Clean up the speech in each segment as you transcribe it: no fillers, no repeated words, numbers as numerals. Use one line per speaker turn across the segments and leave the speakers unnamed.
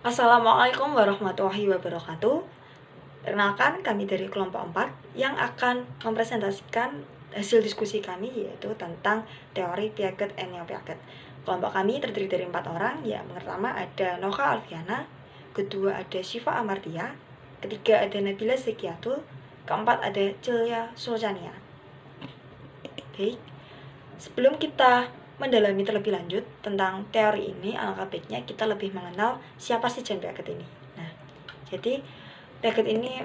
Assalamualaikum warahmatullahi wabarakatuh. Perkenalkan, kami dari kelompok 4 yang akan mempresentasikan hasil diskusi kami, yaitu tentang teori Piaget and Neo-Piaget. Kelompok kami terdiri dari 4 orang. Yang pertama ada Noha Alfiana, kedua ada Syifa Amartia, ketiga ada Nabila Zekiatul, keempat ada Celia Sulcania. Baik, sebelum kita mendalami terlebih lanjut tentang teori ini, alangkah baiknya kita lebih mengenal siapa sih Jean Piaget ini. Nah, jadi Piaget ini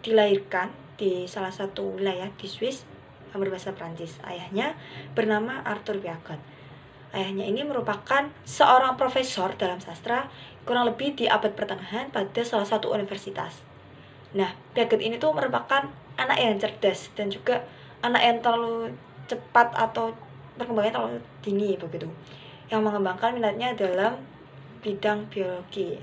dilahirkan di salah satu wilayah di Swiss yang berbahasa Prancis. Ayahnya bernama Arthur Piaget. Ayahnya ini merupakan seorang profesor dalam sastra kurang lebih di abad pertengahan pada salah satu universitas. Nah, Piaget ini tuh merupakan anak yang cerdas dan juga anak yang terlalu cepat atau perkembangannya terlalu dini begitu, yang mengembangkan minatnya dalam bidang biologi.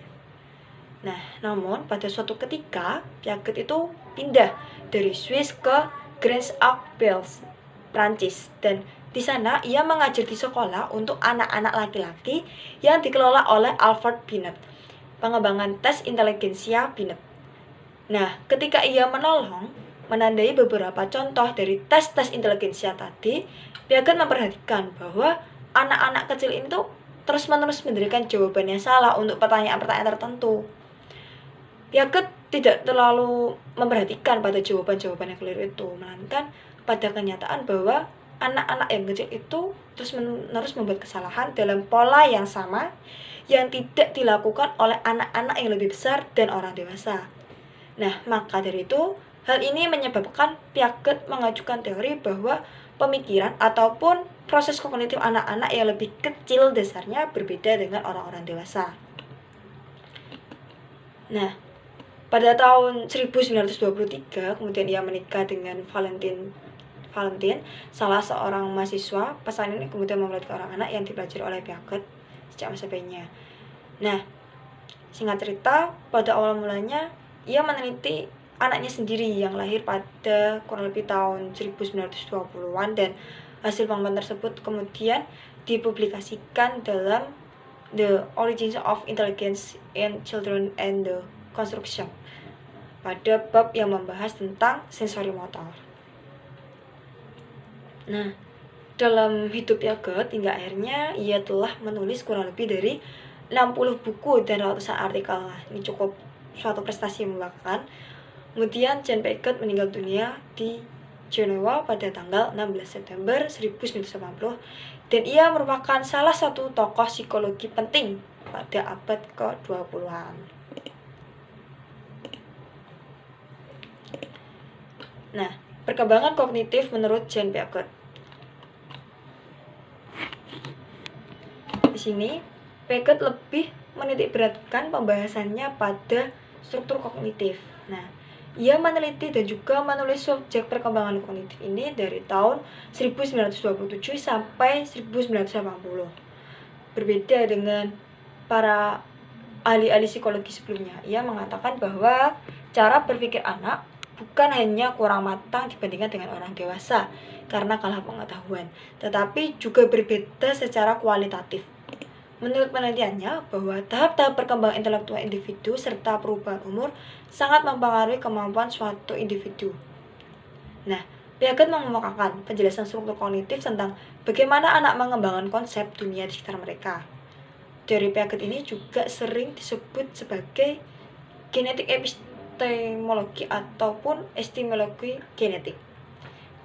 Nah, namun pada suatu ketika Piaget itu pindah dari Swiss ke Grange-aux-Bois, Prancis, dan di sana ia mengajar di sekolah untuk anak-anak laki-laki yang dikelola oleh Alfred Binet, pengembangan tes inteligensia Binet. Nah, ketika ia menandai beberapa contoh dari tes-tes inteligensia tadi, Piaget memperhatikan bahwa anak-anak kecil ini tuh terus-menerus memberikan jawaban yang salah untuk pertanyaan-pertanyaan tertentu. Piaget tidak terlalu memperhatikan pada jawaban-jawaban yang keliru itu, melainkan pada kenyataan bahwa anak-anak yang kecil itu terus-menerus membuat kesalahan dalam pola yang sama yang tidak dilakukan oleh anak-anak yang lebih besar dan orang dewasa. Nah, maka dari itu, hal ini menyebabkan Piaget mengajukan teori bahwa pemikiran ataupun proses kognitif anak-anak yang lebih kecil dasarnya berbeda dengan orang-orang dewasa. Nah, pada tahun 1923, kemudian ia menikah dengan Valentin, salah seorang mahasiswa. Pasangan ini kemudian memiliki orang anak yang dipelajari oleh Piaget sejak masa bayinya. Nah, singkat cerita, pada awal mulanya ia meneliti anaknya sendiri yang lahir pada kurang lebih tahun 1920-an, dan hasil pengembangan tersebut kemudian dipublikasikan dalam The Origins of Intelligence in Children and the Construction pada bab yang membahas tentang sensori motor. Nah, dalam hidup Piaget hingga akhirnya ia telah menulis kurang lebih dari 60 buku dan ratusan artikel. Ini cukup suatu prestasi yang membanggakan. Kemudian Jean Piaget meninggal dunia di Jenewa pada tanggal 16 September 1980, dan ia merupakan salah satu tokoh psikologi penting pada abad ke-20-an. Nah, perkembangan kognitif menurut Jean Piaget. Di sini Piaget lebih menitikberatkan pembahasannya pada struktur kognitif. Nah, ia meneliti dan juga menulis subjek perkembangan kognitif ini dari tahun 1927 sampai 1980. Berbeda dengan para ahli-ahli psikologi sebelumnya, ia mengatakan bahwa cara berpikir anak bukan hanya kurang matang dibandingkan dengan orang dewasa karena kalah pengetahuan, tetapi juga berbeda secara kualitatif. Menurut penelitiannya, bahwa tahap-tahap perkembangan intelektual individu serta perubahan umur sangat mempengaruhi kemampuan suatu individu. Nah, Piaget mengemukakan penjelasan struktur kognitif tentang bagaimana anak mengembangkan konsep dunia di sekitar mereka. Teori Piaget ini juga sering disebut sebagai genetik epistemologi ataupun epistemologi genetik.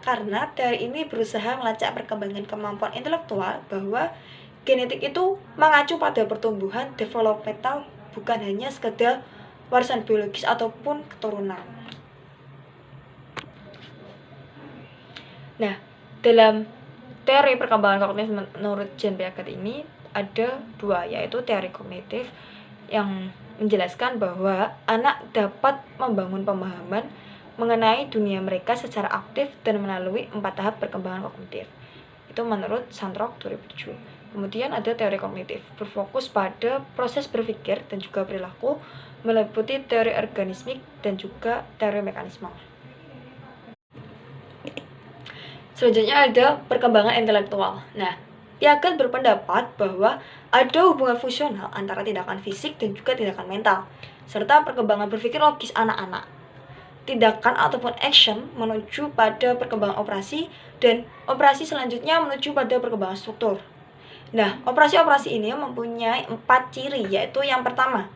Karena teori ini berusaha melacak perkembangan kemampuan intelektual bahwa genetik itu mengacu pada pertumbuhan developmental, bukan hanya sekedar warisan biologis ataupun keturunan. Nah, dalam teori perkembangan kognitif menurut Jean Piaget ini ada dua, yaitu teori kognitif yang menjelaskan bahwa anak dapat membangun pemahaman mengenai dunia mereka secara aktif dan melalui 4 tahap perkembangan kognitif. Itu menurut Sandrock 2007. Kemudian ada teori kognitif, berfokus pada proses berpikir dan juga perilaku, meliputi teori organismik dan juga teori mekanisme. Selanjutnya ada perkembangan intelektual. Nah, Piaget berpendapat bahwa ada hubungan fungsional antara tindakan fisik dan juga tindakan mental, serta perkembangan berpikir logis anak-anak. Tindakan ataupun action menuju pada perkembangan operasi, dan operasi selanjutnya menuju pada perkembangan struktur. Nah, operasi-operasi ini mempunyai 4 ciri, yaitu yang pertama,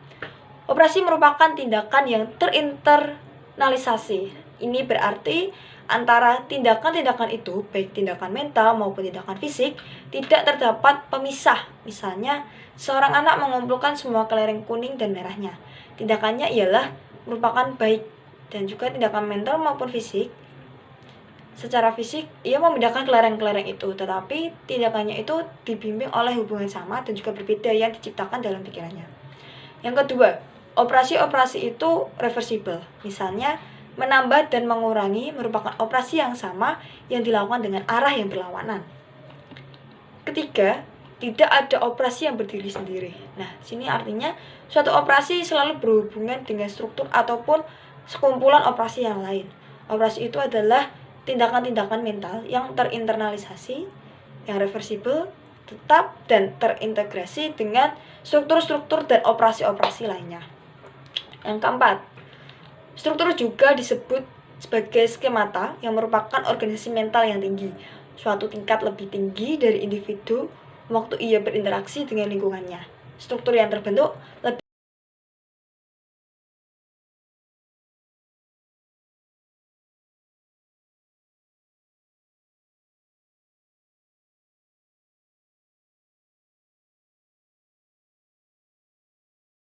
operasi merupakan tindakan yang terinternalisasi. Ini berarti antara tindakan-tindakan itu, baik tindakan mental maupun tindakan fisik, tidak terdapat pemisah. Misalnya, seorang anak mengumpulkan semua kelereng kuning dan merahnya. Tindakannya ialah merupakan baik, dan juga tindakan mental maupun fisik. Secara fisik, ia memindahkan kelereng-kelereng itu, tetapi tindakannya itu dibimbing oleh hubungan sama dan juga berbeda yang diciptakan dalam pikirannya. Yang kedua, operasi-operasi itu reversible. Misalnya, menambah dan mengurangi merupakan operasi yang sama yang dilakukan dengan arah yang berlawanan. Ketiga, tidak ada operasi yang berdiri sendiri. Nah, sini artinya suatu operasi selalu berhubungan dengan struktur ataupun sekumpulan operasi yang lain. Operasi itu adalah tindakan-tindakan mental yang terinternalisasi, yang reversible, tetap dan terintegrasi dengan struktur-struktur dan operasi-operasi lainnya. Yang keempat, struktur juga disebut sebagai skemata yang merupakan organisasi mental yang tinggi, suatu tingkat lebih tinggi dari individu waktu ia berinteraksi dengan lingkungannya. Struktur yang terbentuk lebih